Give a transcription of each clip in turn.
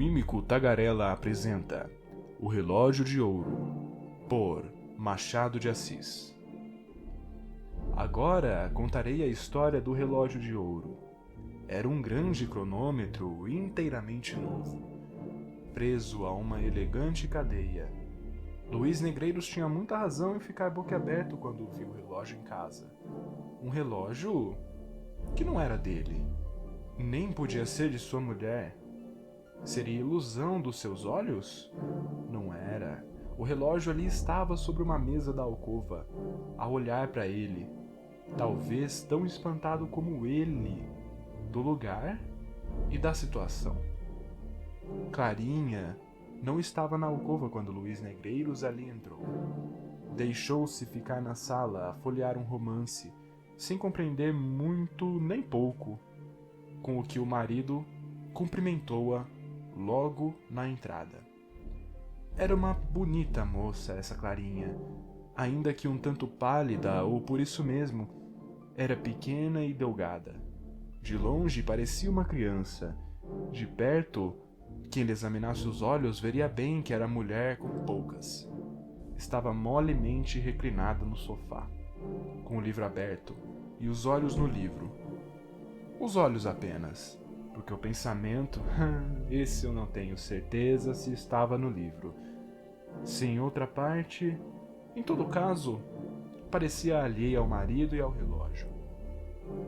Mímico Tagarela apresenta O Relógio de Ouro, por Machado de Assis. Agora contarei a história do Relógio de Ouro. Era um grande cronômetro inteiramente novo, preso a uma elegante cadeia. Luiz Negreiros tinha muita razão em ficar boquiaberto quando viu o relógio em casa. Um relógio que não era dele, nem podia ser de sua mulher. Seria ilusão dos seus olhos? Não era. O relógio ali estava sobre uma mesa da alcova, a olhar para ele, talvez tão espantado como ele, do lugar e da situação. Clarinha não estava na alcova quando Luiz Negreiros ali entrou. Deixou-se ficar na sala a folhear um romance, sem compreender muito nem pouco, com o que o marido cumprimentou-a logo na entrada. Era uma bonita moça essa Clarinha, ainda que um tanto pálida, ou por isso mesmo, era pequena e delgada. De longe parecia uma criança, de perto, quem lhe examinasse os olhos veria bem que era mulher com poucas. Estava molemente reclinada no sofá, com o livro aberto e os olhos no livro. Os olhos apenas, porque o pensamento, esse eu não tenho certeza se estava no livro. Se em outra parte, em todo caso, parecia alheia ao marido e ao relógio.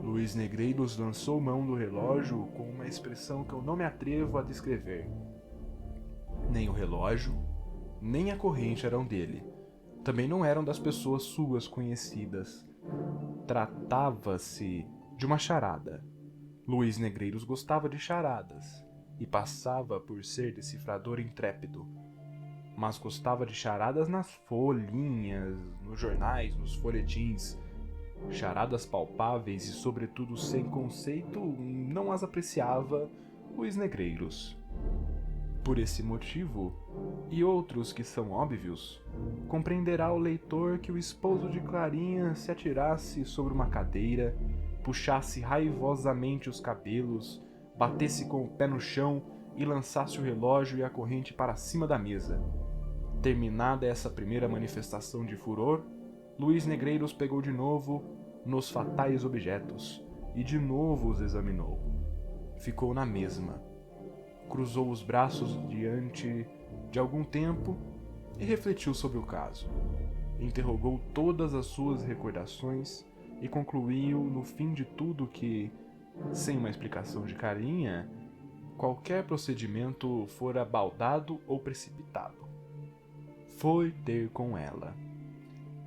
Luiz Negreiros lançou mão do relógio com uma expressão que eu não me atrevo a descrever. Nem o relógio, nem a corrente eram dele. Também não eram das pessoas suas conhecidas. Tratava-se de uma charada. Luiz Negreiros gostava de charadas e passava por ser decifrador intrépido. Mas gostava de charadas nas folhinhas, nos jornais, nos folhetins. Charadas palpáveis e, sobretudo, sem conceito, não as apreciava Luiz Negreiros. Por esse motivo, e outros que são óbvios, compreenderá o leitor que o esposo de Clarinha se atirasse sobre uma cadeira, puxasse raivosamente os cabelos, batesse com o pé no chão e lançasse o relógio e a corrente para cima da mesa. Terminada essa primeira manifestação de furor, Luiz Negreiros pegou de novo nos fatais objetos e de novo os examinou. Ficou na mesma. Cruzou os braços diante de algum tempo e refletiu sobre o caso. Interrogou todas as suas recordações e concluiu no fim de tudo que, sem uma explicação de Clarinha, qualquer procedimento fora baldado ou precipitado. Foi ter com ela.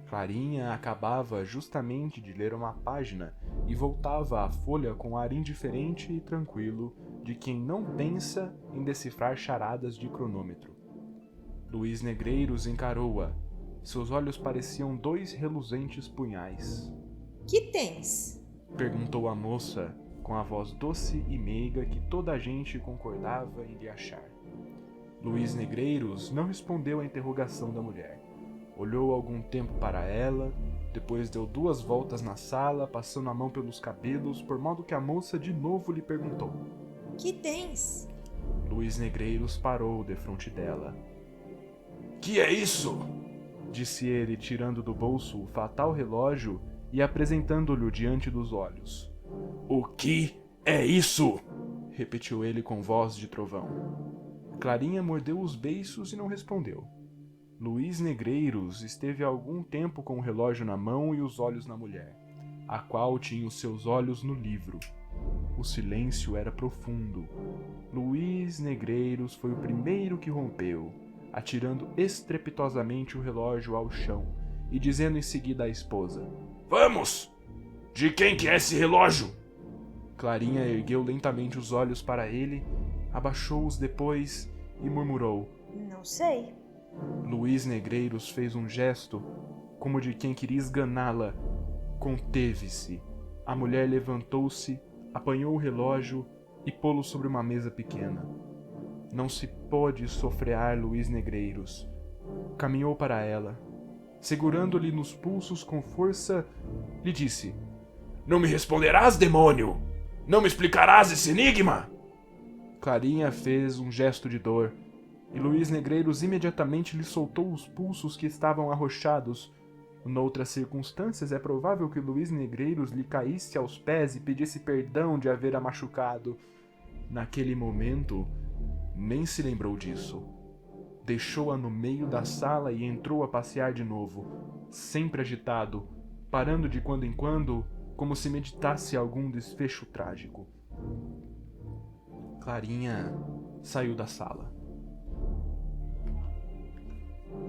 Clarinha acabava justamente de ler uma página e voltava à folha com ar indiferente e tranquilo de quem não pensa em decifrar charadas de cronômetro. Luiz Negreiros encarou-a. Seus olhos pareciam dois reluzentes punhais. Que tens? Perguntou a moça, com a voz doce e meiga que toda a gente concordava em lhe achar. Luiz Negreiros não respondeu à interrogação da mulher. Olhou algum tempo para ela, depois deu 2 voltas na sala, passando a mão pelos cabelos, por modo que a moça de novo lhe perguntou. Que tens? Luiz Negreiros parou defronte dela. Que é isso? Disse ele, tirando do bolso o fatal relógio e apresentando-lhe diante dos olhos. O que é isso? Repetiu ele com voz de trovão. Clarinha mordeu os beiços e não respondeu. Luiz Negreiros esteve algum tempo com o relógio na mão e os olhos na mulher, a qual tinha os seus olhos no livro. O silêncio era profundo. Luiz Negreiros foi o primeiro que rompeu, atirando estrepitosamente o relógio ao chão e dizendo em seguida à esposa: Vamos! De quem que é esse relógio? Clarinha ergueu lentamente os olhos para ele, abaixou-os depois e murmurou: Não sei. Luiz Negreiros fez um gesto, como de quem queria esganá-la. Conteve-se. A mulher levantou-se, apanhou o relógio e pô-lo sobre uma mesa pequena. Não se pôde sofrear Luiz Negreiros. Caminhou para ela. Segurando-lhe nos pulsos com força, lhe disse: Não me responderás, demônio? Não me explicarás esse enigma? Clarinha fez um gesto de dor, e Luiz Negreiros imediatamente lhe soltou os pulsos que estavam arroxados. Noutras circunstâncias, é provável que Luiz Negreiros lhe caísse aos pés e pedisse perdão de haver a machucado. Naquele momento, nem se lembrou disso. Deixou-a no meio da sala e entrou a passear de novo, sempre agitado, parando de quando em quando, como se meditasse algum desfecho trágico. Clarinha saiu da sala.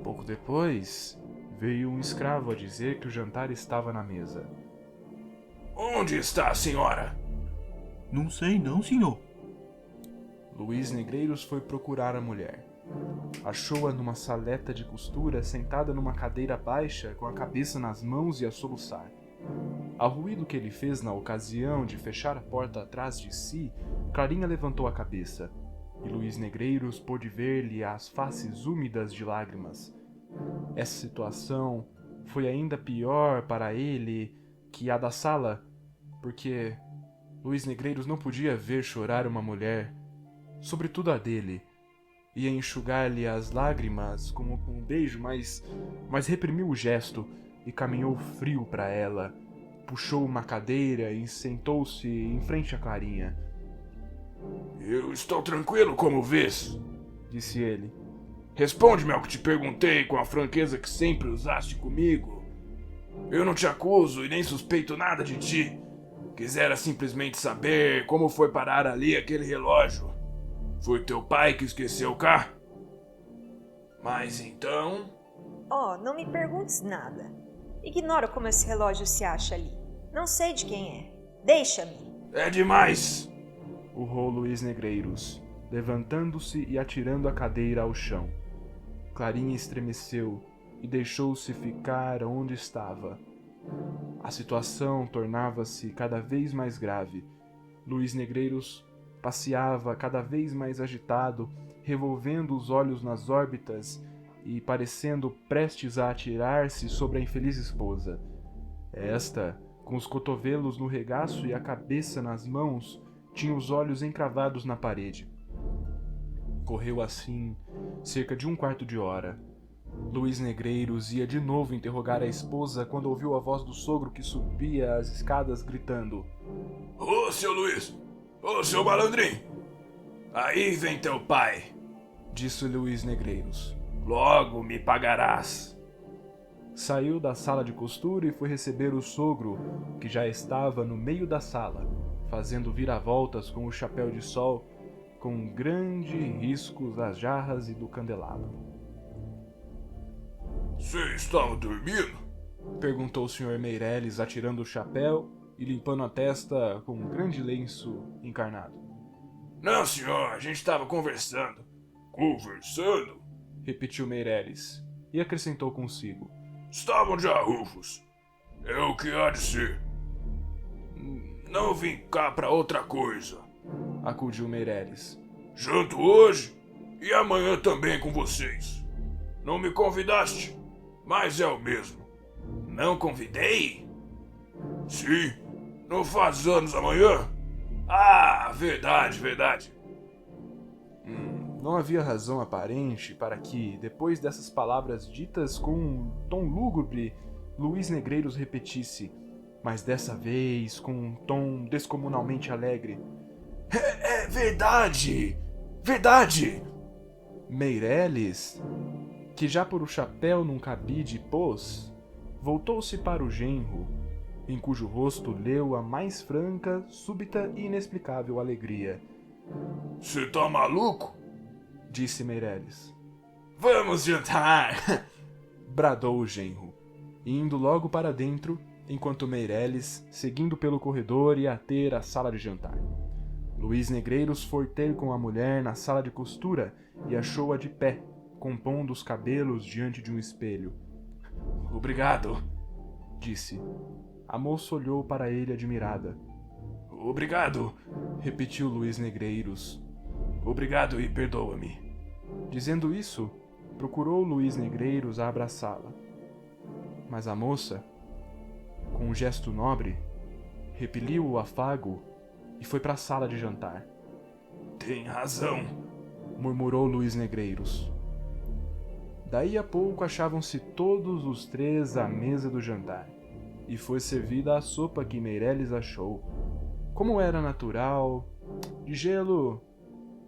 Pouco depois, veio um escravo a dizer que o jantar estava na mesa. Onde está a senhora? Não sei não, senhor. Luiz Negreiros foi procurar a mulher. Achou-a numa saleta de costura, sentada numa cadeira baixa, com a cabeça nas mãos e a soluçar. Ao ruído que ele fez na ocasião de fechar a porta atrás de si, Clarinha levantou a cabeça, e Luiz Negreiros pôde ver-lhe as faces úmidas de lágrimas. Essa situação foi ainda pior para ele que a da sala, porque Luiz Negreiros não podia ver chorar uma mulher, sobretudo a dele. Ia enxugar-lhe as lágrimas como com um beijo, mas reprimiu o gesto e caminhou frio para ela. Puxou uma cadeira e sentou-se em frente a Clarinha. Eu estou tranquilo, como vês, disse ele. Responde-me ao que te perguntei com a franqueza que sempre usaste comigo. Eu não te acuso e nem suspeito nada de ti. Quisera simplesmente saber como foi parar ali aquele relógio. Foi teu pai que esqueceu cá? Mas então... Oh, não me perguntes nada. Ignora como esse relógio se acha ali. Não sei de quem é. Deixa-me. É demais! Urrou Luiz Negreiros, levantando-se e atirando a cadeira ao chão. Clarinha estremeceu e deixou-se ficar onde estava. A situação tornava-se cada vez mais grave. Luiz Negreiros passeava cada vez mais agitado, revolvendo os olhos nas órbitas e parecendo prestes a atirar-se sobre a infeliz esposa. Esta, com os cotovelos no regaço e a cabeça nas mãos, tinha os olhos encravados na parede. Correu assim cerca de um quarto de hora. Luiz Negreiros ia de novo interrogar a esposa quando ouviu a voz do sogro que subia as escadas gritando: Ô, seu Luiz! Ô, seu malandrinho! Aí vem teu pai, disse Luiz Negreiros. Logo me pagarás. Saiu da sala de costura e foi receber o sogro, que já estava no meio da sala, fazendo viravoltas com o chapéu de sol, com grande risco das jarras e do candelabro. Você estava dormindo? Perguntou o Sr. Meireles, atirando o chapéu e limpando a testa com um grande lenço encarnado. Não, senhor, a gente estava conversando. Conversando? Repetiu Meireles, e acrescentou consigo. Estavam já rufos. É o que há de ser. Não vim cá pra outra coisa, acudiu Meireles. Janto hoje e amanhã também com vocês. Não me convidaste, mas é o mesmo. Não convidei? Sim, não faz anos amanhã? Ah, verdade. Não havia razão aparente para que, depois dessas palavras ditas com um tom lúgubre, Luiz Negreiros repetisse, mas dessa vez com um tom descomunalmente alegre. É verdade! Verdade! Meireles, que já por o chapéu num cabide pôs, voltou-se para o genro, em cujo rosto leu a mais franca, súbita e inexplicável alegria. Cê tá maluco? Disse Meireles. Vamos jantar! Bradou o genro, indo logo para dentro, enquanto Meireles, seguindo pelo corredor, ia ter a sala de jantar. Luiz Negreiros foi ter com a mulher na sala de costura e achou-a de pé, compondo os cabelos diante de um espelho. Obrigado, disse. A moça olhou para ele admirada. Obrigado, repetiu Luiz Negreiros. Obrigado e perdoa-me. Dizendo isso, procurou Luiz Negreiros a abraçá-la. Mas a moça, com um gesto nobre, repeliu o afago e foi para a sala de jantar. Tem razão, murmurou Luiz Negreiros. Daí a pouco achavam-se todos os três à mesa do jantar, e foi servida a sopa que Meireles achou. Como era natural, de gelo,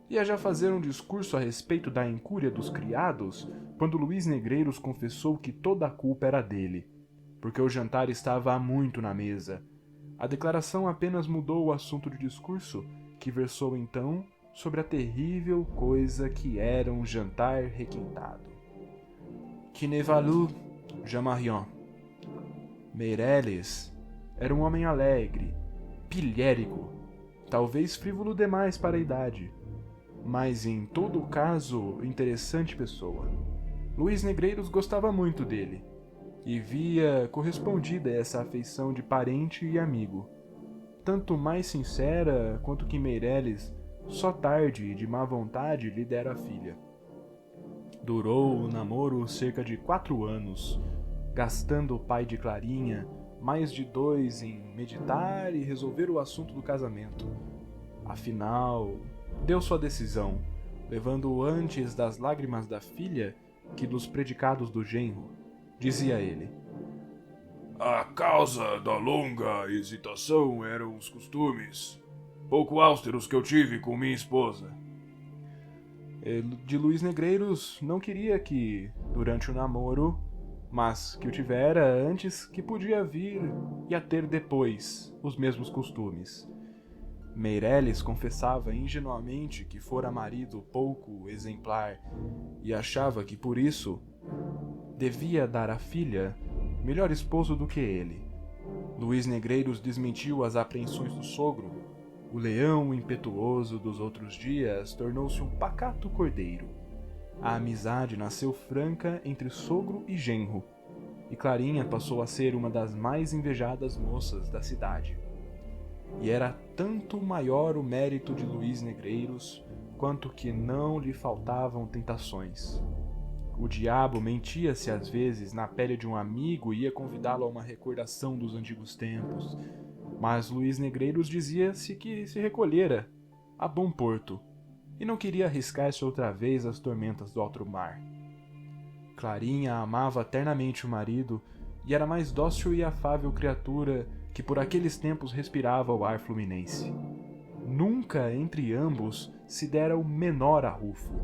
ia já fazer um discurso a respeito da incúria dos criados, quando Luiz Negreiros confessou que toda a culpa era dele, porque o jantar estava há muito na mesa. A declaração apenas mudou o assunto de discurso, que versou então sobre a terrível coisa que era um jantar requintado. Que ne valut jamais rien. Meireles era um homem alegre, pilhérico, talvez frívolo demais para a idade, mas em todo caso interessante pessoa. Luiz Negreiros gostava muito dele, e via correspondida essa afeição de parente e amigo, tanto mais sincera quanto que Meireles só tarde e de má vontade lhe dera a filha. Durou o namoro cerca de 4 anos, gastando o pai de Clarinha mais de 2 em meditar e resolver o assunto do casamento. Afinal, deu sua decisão, levando antes das lágrimas da filha que dos predicados do genro. Dizia ele: a causa da longa hesitação eram os costumes pouco austeros que eu tive com minha esposa. De Luiz Negreiros não queria que, durante o namoro, mas que o tivera antes, que podia vir e a ter depois os mesmos costumes. Meireles confessava ingenuamente que fora marido pouco exemplar e achava que por isso devia dar à filha melhor esposo do que ele. Luiz Negreiros desmentiu as apreensões do sogro. O leão impetuoso dos outros dias tornou-se um pacato cordeiro. A amizade nasceu franca entre sogro e genro, e Clarinha passou a ser uma das mais invejadas moças da cidade. E era tanto maior o mérito de Luiz Negreiros, quanto que não lhe faltavam tentações. O diabo mentia-se às vezes na pele de um amigo e ia convidá-lo a uma recordação dos antigos tempos, mas Luiz Negreiros dizia-se que se recolhera a bom porto e não queria arriscar-se outra vez às tormentas do alto mar. Clarinha amava eternamente o marido e era a mais dócil e afável criatura que por aqueles tempos respirava o ar fluminense. Nunca entre ambos se dera o menor arrufo.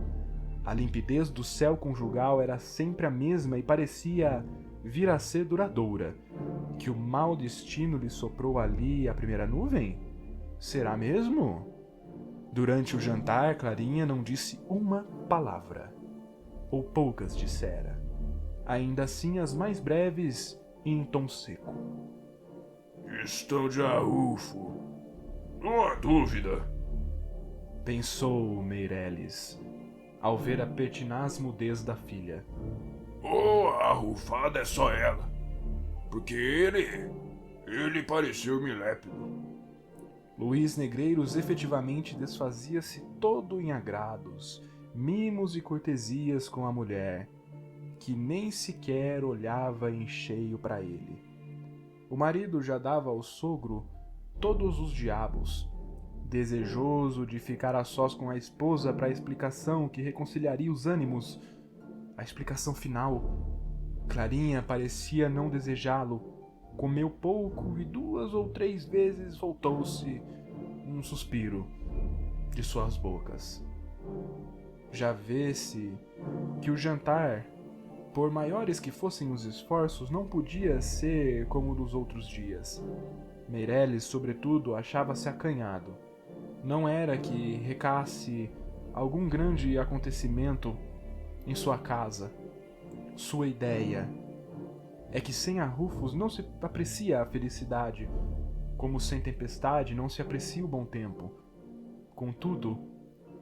A limpidez do céu conjugal era sempre a mesma e parecia vir a ser duradoura. Que o mau destino lhe soprou ali a primeira nuvem? Será mesmo? Durante o jantar, Clarinha não disse uma palavra, ou poucas dissera, ainda assim as mais breves e em tom seco. Estão de arrufo, não há dúvida, pensou Meireles, ao ver a pertinaz mudez da filha. A arrufada é só ela, porque ele pareceu-me lépido. Luiz Negreiros efetivamente desfazia-se todo em agrados, mimos e cortesias com a mulher, que nem sequer olhava em cheio para ele. O marido já dava ao sogro todos os diabos, desejoso de ficar a sós com a esposa para a explicação que reconciliaria os ânimos. A explicação final. Clarinha parecia não desejá-lo. Comeu pouco e 2 ou 3 vezes soltou-se um suspiro de suas bocas. Já vê-se que o jantar, por maiores que fossem os esforços, não podia ser como dos outros dias. Meireles, sobretudo, achava-se acanhado. Não era que recasse algum grande acontecimento em sua casa. Sua ideia é que sem arrufos não se aprecia a felicidade, como sem tempestade não se aprecia o bom tempo. Contudo,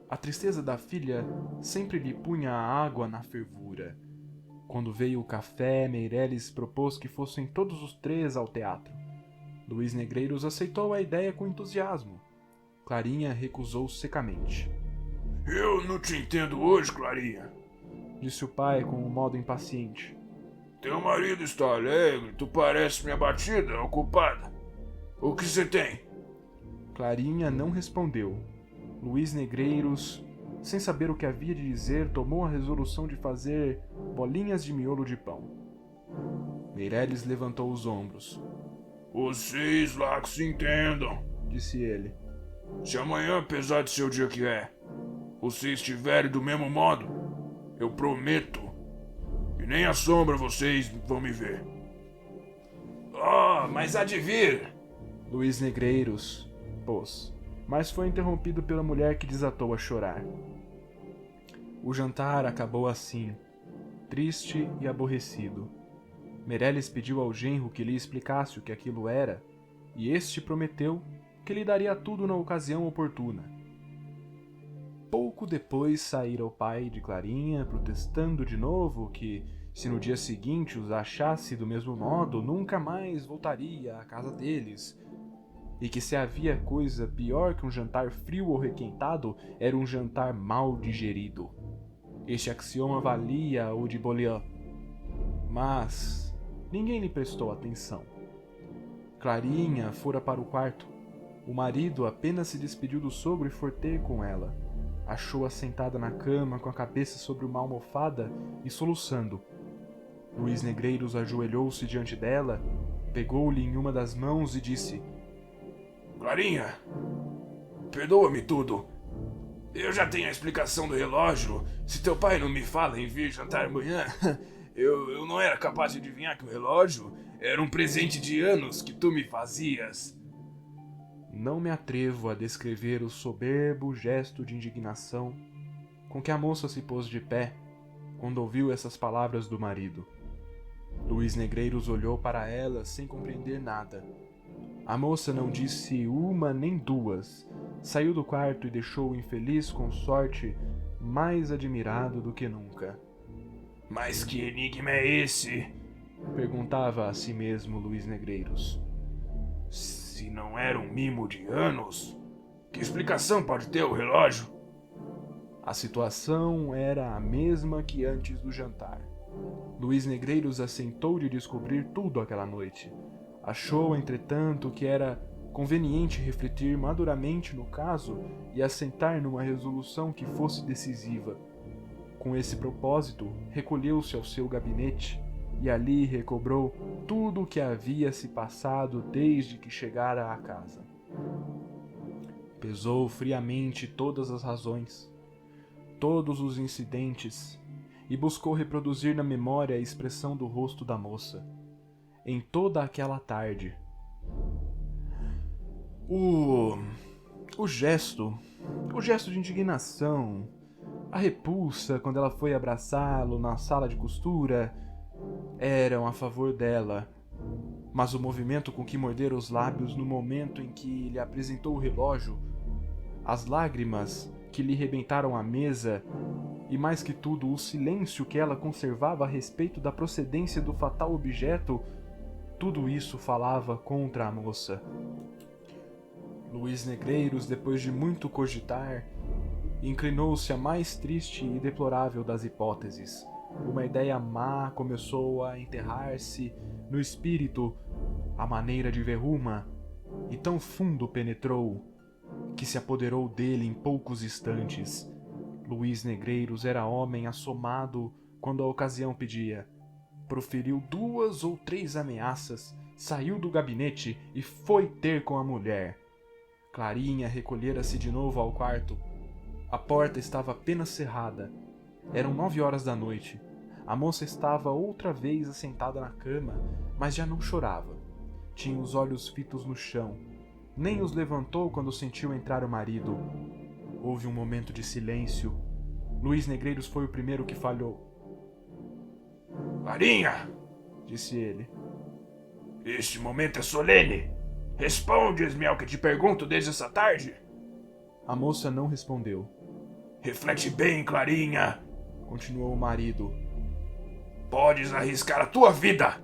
a tristeza da filha sempre lhe punha a água na fervura. Quando veio o café, Meireles propôs que fossem todos os 3 ao teatro. Luiz Negreiros aceitou a ideia com entusiasmo. Clarinha recusou secamente. Eu não te entendo hoje, Clarinha, disse o pai com um modo impaciente. Teu marido está alegre, tu parece-me abatida, ocupada. O que você tem? Clarinha não respondeu. Luiz Negreiros, sem saber o que havia de dizer, tomou a resolução de fazer bolinhas de miolo de pão. Meireles levantou os ombros. Vocês lá que se entendam, Disse ele. Se amanhã, apesar de ser o dia que é, vocês estiverem do mesmo modo, eu prometo que nem a sombra vocês vão me ver. Mas há de vir! Luiz Negreiros pôs, mas foi interrompido pela mulher que desatou a chorar. O jantar acabou assim, triste e aborrecido. Meireles pediu ao genro que lhe explicasse o que aquilo era, e este prometeu que lhe daria tudo na ocasião oportuna. Pouco depois saíra o pai de Clarinha, protestando de novo que, se no dia seguinte os achasse do mesmo modo, nunca mais voltaria à casa deles, e que se havia coisa pior que um jantar frio ou requentado, era um jantar mal digerido. Este axioma valia o de Boleyn, mas ninguém lhe prestou atenção. Clarinha fora para o quarto. O marido apenas se despediu do sogro e foi ter com ela. Achou-a sentada na cama, com a cabeça sobre uma almofada e soluçando. Luiz Negreiros ajoelhou-se diante dela, pegou-lhe em uma das mãos e disse: Clarinha, perdoa-me tudo. Eu já tenho a explicação do relógio. Se teu pai não me fala em vir jantar amanhã, eu não era capaz de adivinhar que o relógio era um presente de anos que tu me fazias. Não me atrevo a descrever o soberbo gesto de indignação com que a moça se pôs de pé quando ouviu essas palavras do marido. Luiz Negreiros olhou para ela sem compreender nada. A moça não disse uma nem duas. Saiu do quarto e deixou o infeliz consorte mais admirado do que nunca. Mas que enigma é esse? Perguntava a si mesmo Luiz Negreiros. Se não era um mimo de anos, que explicação pode ter o relógio? A situação era a mesma que antes do jantar. Luiz Negreiros assentou de descobrir tudo aquela noite. Achou, entretanto, que era conveniente refletir maduramente no caso e assentar numa resolução que fosse decisiva. Com esse propósito, recolheu-se ao seu gabinete e ali recobrou tudo o que havia se passado desde que chegara à casa. Pesou friamente todas as razões, todos os incidentes, e buscou reproduzir na memória a expressão do rosto da moça, em toda aquela tarde. O gesto de indignação, a repulsa quando ela foi abraçá-lo na sala de costura, eram a favor dela, mas o movimento com que mordera os lábios no momento em que lhe apresentou o relógio, as lágrimas que lhe rebentaram a mesa e, mais que tudo, o silêncio que ela conservava a respeito da procedência do fatal objeto, tudo isso falava contra a moça. Luiz Negreiros, depois de muito cogitar, inclinou-se à mais triste e deplorável das hipóteses. Uma ideia má começou a enterrar-se no espírito à maneira de verruma, e tão fundo penetrou que se apoderou dele em poucos instantes. Luiz Negreiros era homem assomado quando a ocasião pedia. Proferiu 2 ou 3 ameaças, saiu do gabinete e foi ter com a mulher. Clarinha recolhera-se de novo ao quarto. A porta estava apenas cerrada. Eram 9 horas da noite. A moça estava outra vez assentada na cama, mas já não chorava. Tinha os olhos fitos no chão. Nem os levantou quando sentiu entrar o marido. Houve um momento de silêncio. Luiz Negreiros foi o primeiro que falhou. Clarinha, Disse ele. este momento é solene. Respondes-me ao que te pergunto desde essa tarde. A moça não respondeu. Reflete bem, Clarinha. Continuou o marido. Podes arriscar a tua vida.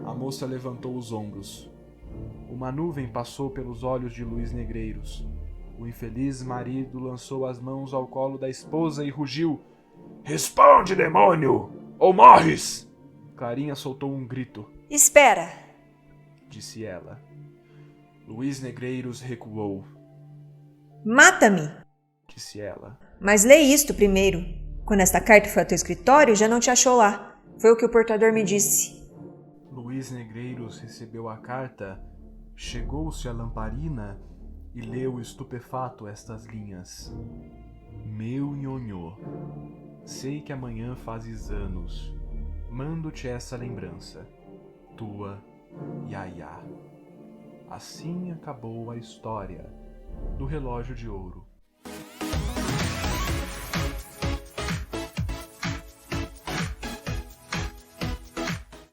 A moça levantou os ombros. Uma nuvem passou pelos olhos de Luiz Negreiros. O infeliz marido lançou as mãos ao colo da esposa e rugiu. Responde, demônio, ou morres. Clarinha soltou um grito. Espera! Disse ela. Luiz Negreiros recuou. Mata-me! disse ela. Mas lê isto primeiro. Quando esta carta foi ao teu escritório, já não te achou lá. Foi o que o portador me disse. Luiz Negreiros recebeu a carta, chegou-se à lamparina e leu estupefato estas linhas. Meu nhonhô, sei que amanhã fazes anos. Mando-te essa lembrança. Tua Yaya. Assim acabou a história do relógio de ouro.